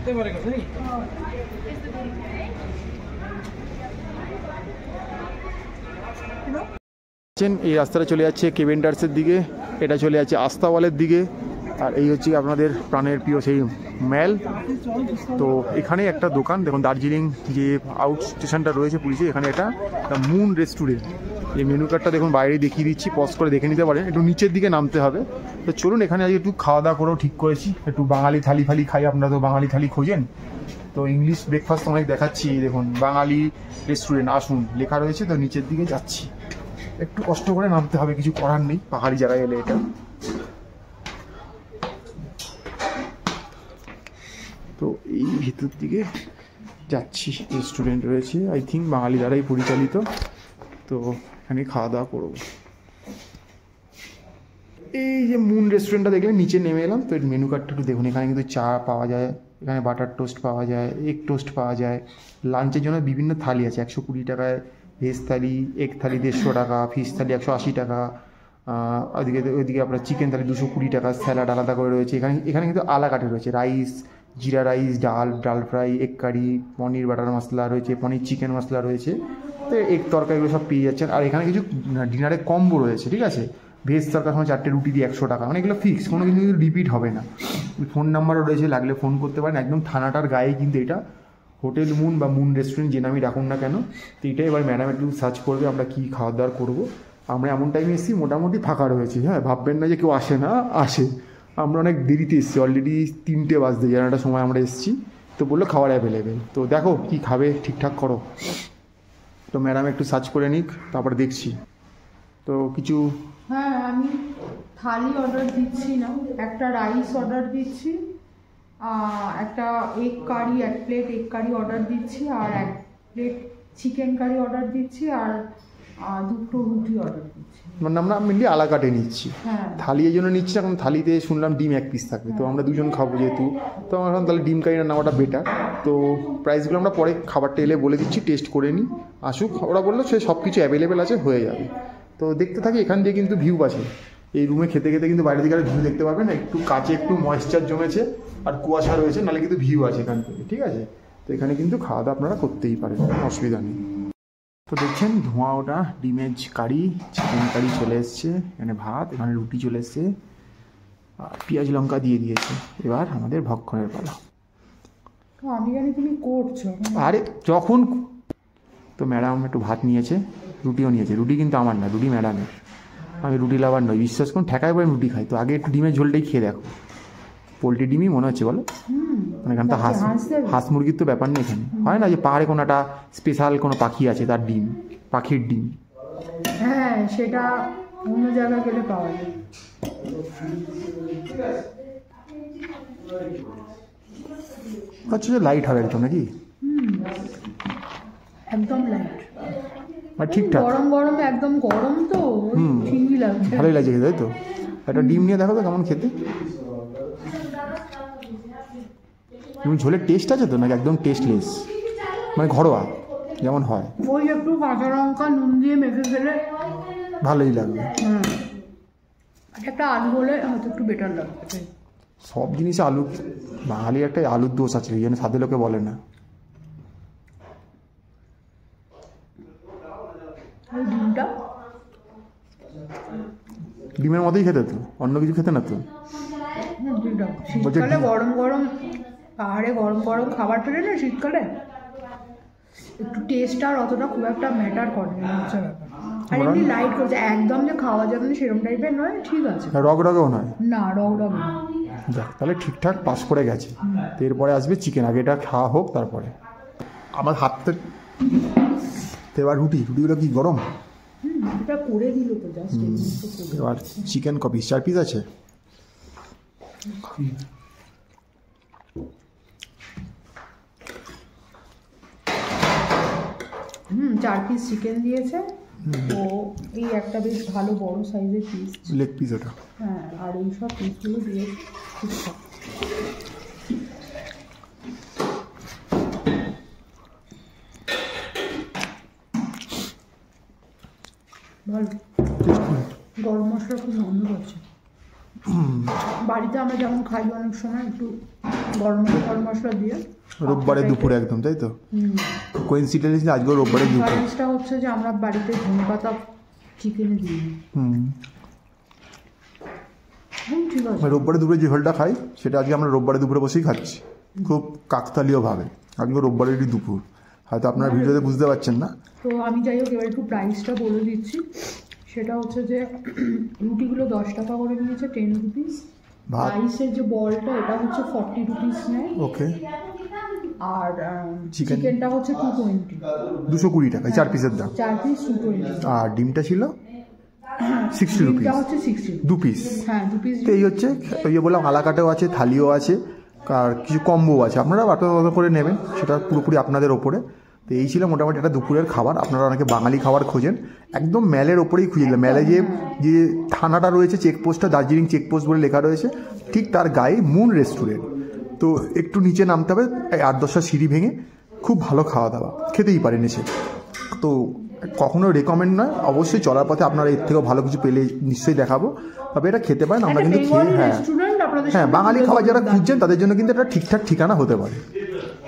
এই রাস্তাটা চলে যাচ্ছে কেভেন্ডার্সের দিকে, এটা চলে যাচ্ছে আস্তাওয়ালের দিকে, আর এই হচ্ছে আপনাদের প্রাণের প্রিয় সেই ম্যাল। তো এখানে একটা দোকান দেখুন, দার্জিলিং যে আউট স্টেশনটা রয়েছে পুলিশে, এখানে একটা মুন রেস্টুরেন্ট। এই মেনু কার্ডটা দেখুন বাইরে দেখিয়ে দিচ্ছি, পজ করে দেখে নিতে পারেন, একটু নিচের দিকে নামতে হবে। তো চলুন এখানে আজকে একটু খাওয়া দাওয়া করেও ঠিক করেছি, একটু বাঙালি থালি ফালি খাই। আপনারা তো বাঙালি থালি খোঁজেন, তো ইংলিশ ব্রেকফাস্ট অনেক দেখাচ্ছি। দেখুন বাঙালি রেস্টুরেন্ট আসুন লেখা রয়েছে, তো নিচের দিকে যাচ্ছি। একটু কষ্ট করে নামতে হবে, কিছু করার নেই, পাহাড়ি জায়গায় এলে এটা। তো এই ভিতর দিকে যাচ্ছি, রেস্টুরেন্ট রয়েছে, আই থিঙ্ক বাঙালি দ্বারাই পরিচালিত। তো এখানে খাওয়া দাওয়া করবো। এই যে মুন রেস্টুরেন্টটা দেখলে নিচে নেমে এলাম। তো এর মেনু কার্ডটা একটু দেখুন, এখানে কিন্তু চা পাওয়া যায়, এখানে বাটার টোস্ট পাওয়া যায়, এগ টোস্ট পাওয়া যায়। লাঞ্চের জন্য বিভিন্ন থালি আছে, 120 টাকায় ভেজ থালি, এগ থালি 150 টাকা, ফিশ থালি 180 টাকা, ওইদিকে আপনার চিকেন থালি 220 টাকা, স্যালাড আলাদা করে রয়েছে। এখানে কিন্তু আলা কাটে রয়েছে, রাইস, জিরা রাইস, ডাল ফ্রাই, এগ কারি, পনির বাটার মশলা রয়েছে, পনির চিকেন মশলা রয়েছে। তো এগ তরকারিগুলো সব পেয়ে যাচ্ছেন। আর এখানে কিছু ডিনারে কম্বো রয়েছে, ঠিক আছে। ভেজ তরকার সময় 4টে রুটি দিয়ে 100 টাকা, মানে এগুলো ফিক্স, কোনো কিন্তু রিপিট হবে না। ফোন নাম্বারও রয়েছে, লাগলে ফোন করতে পারেন। একদম থানাটার গায়ে কিন্তু এটা হোটেল মুন বা মুন রেস্টুরেন্ট, যে নামই ডাকুন না কেন। তো এটাই এবার ম্যাডাম একটু সার্চ করবে আমরা কী খাওয়া দাওয়ার করবো। আমরা এমন টাইমে এসেছি মোটামুটি ফাঁকা রয়েছে, হ্যাঁ, ভাববেন না যে কেউ আসে না, আসে। আমরা অনেক দেরিতে এসেছি, অলরেডি 3টে বাজতে জানাটা সময় আমরা এসেছি। তো বললো খাবার অ্যাভেলেবেল, তো দেখো কী খাবে ঠিকঠাক করো। তো ম্যাডাম একটু সার্চ করে নিক, তারপরে দেখছি। তো কিছু, হ্যাঁ আমি থালি অর্ডার দিচ্ছি না, একটা রাইস অর্ডার দিচ্ছি, একটা egg curry, 1 plate egg curry order দিচ্ছি, আর 1 প্লেট চিকেন কারি অর্ডার দিচ্ছি, আর 2টো রুটি অর্ডার দিচ্ছি। মানে আমরা মেনলি আলা কাটে নিচ্ছি। হ্যাঁ, থালি এই জন্য নিচ্ছি, এখন থালিতে শুনলাম ডিম 1 পিস থাকবে, তো আমরা দুজন খাবো যেহেতু, তো আমার এখন তাহলে ডিম কারিটা নেওয়াটা বেটার। তো প্রাইসগুলো আমরা পরে খাবারটা এলে বলে দিচ্ছি, টেস্ট করে নিই, আসুক। ওরা বললো সে সব কিছু অ্যাভেলেবেল আছে, হয়ে যাবে। তো দেখতে থাকি, এখান দিয়ে কিন্তু ভিউ আছে, এই রুমে খেতে খেতে কিন্তু বাইরে দিকে আর ভিউ দেখতে পাবেন। একটু কাছে একটু ময়েশ্চার জমেছে আর কুয়াশা রয়েছে, নাহলে কিন্তু ভিউ আছে এখান থেকে, ঠিক আছে। তো এখানে কিন্তু খাওয়া দাওয়া আপনারা করতেই পারেন, অসুবিধা নেই। তো দেখছেন ধোঁয়া ওটা ডিমের কারি, চিকেন কারি চলে এসছে, এখানে ভাত, এখানে রুটি চলে এসছে, আর পেঁয়াজ লঙ্কা দিয়ে দিয়েছে। এবার আমাদের ভক্ষণের পালা। আমি জানি তুমি করছো, আরে যখন তো ম্যাডাম একটু ভাত নিয়েছে, রুটিও নিয়েছে। রুটি কিন্তু আমার না, রুটি ম্যাডামের। আমি রুটি লাভার নই, বিশ্বাস করুন, ঠেকায় পরে রুটি খাই। তো আগে একটু ডিমের ঝোলটাই খেয়ে দেখো, পোলট্রি ডিমই মনে হচ্ছে বলো। মানে এখানে তো হাঁস মুরগির তো ব্যাপার নেই, এখানে হয় না যে পাহাড়ে কোনো একটা স্পেশাল কোনো পাখি আছে, তার ডিম, পাখির ডিম। হ্যাঁ সেটা অন্য জায়গায় গেলে পাওয়া যায়। আচ্ছা, লাইট হবে একদম নাকি? একদম লাইট, মানে ঠিকঠাক গরম গরম, একদম গরম, তো ঠিকই লাগছে, ভালোই লাগছে খেতে, তাই তো। একটা ডিম নিয়ে দেখো তো কেমন খেতে। ঝোলের টেস্ট আছে তো, নাকি একদম টেস্টলেস, মানে ঘরোয়া যেমন হয়? ওই একটু কাঁচা লঙ্কা নুন দিয়ে মেখে খেলে ভালোই লাগবে। একটা আলু হলে হয়তো একটু বেটার লাগবে। সব জিনিসে আলু, বাঙালির একটা আলুর দোষ আছে, এই জন্য সাদে লোকে বলে না। ডিমটা ডিমের মতোই খেতে, তো অন্য কিছু খেতে না তো। শীতকালে গরম গরম, পাহাড়ে গরম গরম খাবার পেলে না শীতকালে, একটু টেস্ট আর অতটা খুব একটা ম্যাটার করে না, হচ্ছে ব্যাপার। আর এমনি লাইট করছে, একদম যে খাওয়া যাবে না সেরকম টাইপের নয়, ঠিক আছে। রগ রগেও নয়, না রগ রগ না। যাক, তাহলে ঠিকঠাক পাস করে গেছে। তো এরপরে আসবে চিকেন, আগে এটা খাওয়া হোক তারপরে। আমার হাতে এবার রুটিগুলো কি গরম? এটা করে দিল তো জাস্ট। এবার চিকেন কপিস 4 পিস আছে। 4 পিস চিকেন দিয়েছে। তো এই একটা বেশ ভালো বড় সাইজের পিস, লেগ পিস ওটা। হ্যাঁ, আর এই সব পিসগুলো দিয়েছে ঠিকঠাক। ভালো, গরম মশলা খুব গন্ধ করছে। বাড়িতে আমরা যেমন খাই অনেক সময় একটু গরম মশলা দিয়ে। রোববারে দুপুরে একদম, তাই তো? কোইন্সিডেন্স আজকে রোববারে দুপুরে। ডিফারেন্সটা হচ্ছে যে আমরা বাড়িতে ধনেপাতা চিকেনে দিই। ঠিক আছে। রোববারে দুপুরে যে ঝোলটা খাই সেটা আজকে আমরা রোববারে দুপুরে বসেই খাচ্ছি, খুব কাকতালীয়ভাবে। আজকে রোববারেরই দুপুর, হয়তো আপনারা ভিডিওতে বুঝতে পারছেন না। তো আমি যাই হোক এবার একটু প্রাইসটা বলে দিচ্ছি। সেটা হচ্ছে যে রুটিগুলো 10 টাকা করে নিয়েছে, 10 রুপিস। রাইসের যে বলটা এটা হচ্ছে 40 রুপিস নেয়। ওকে। আর চিকেনটা হচ্ছে 220, 220 টাকা 4 পিসের দাম। 4 পিস 220। আর ডিমটা ছিল 60 রুপিস, এটা হচ্ছে 60, 2 পিস। হ্যাঁ 2 পিস। তো এই হচ্ছে, ওই যে বললাম আলাকাটেও আছে, থালিও আছে, আর কিছু কম্বো আছে, আপনারা বাটা করে নেবেন, সেটা পুরোপুরি আপনাদের ওপরে। তো এই ছিল মোটামুটি একটা দুপুরের খাবার। আপনারা অনেকে বাঙালি খাবার খোঁজেন, একদম ম্যালের ওপরেই খুঁজে। ম্যালে যে থানাটা রয়েছে, চেকপোস্টটা দার্জিলিং চেকপোস্ট বলে লেখা রয়েছে, ঠিক তার গায়ে মুন রেস্টুরেন্ট। তো একটু নিচে নামতে হবে, 8-10টা সিঁড়ি ভেঙে। খুব ভালো খাওয়া দাওয়া, খেতেই পারেন এসে। তো কখনো রেকমেন্ড নয়, অবশ্যই চলার পথে আপনারা এর থেকেও ভালো কিছু পেলে নিশ্চয়ই দেখাবো, তবে এটা খেতে পারেন। আমরা কিন্তু খেয়ে, হ্যাঁ বাঙালি খাবার যারা খুঁজছেন তাদের জন্য কিন্তু এটা ঠিকঠাক ঠিকানা হতে পারে।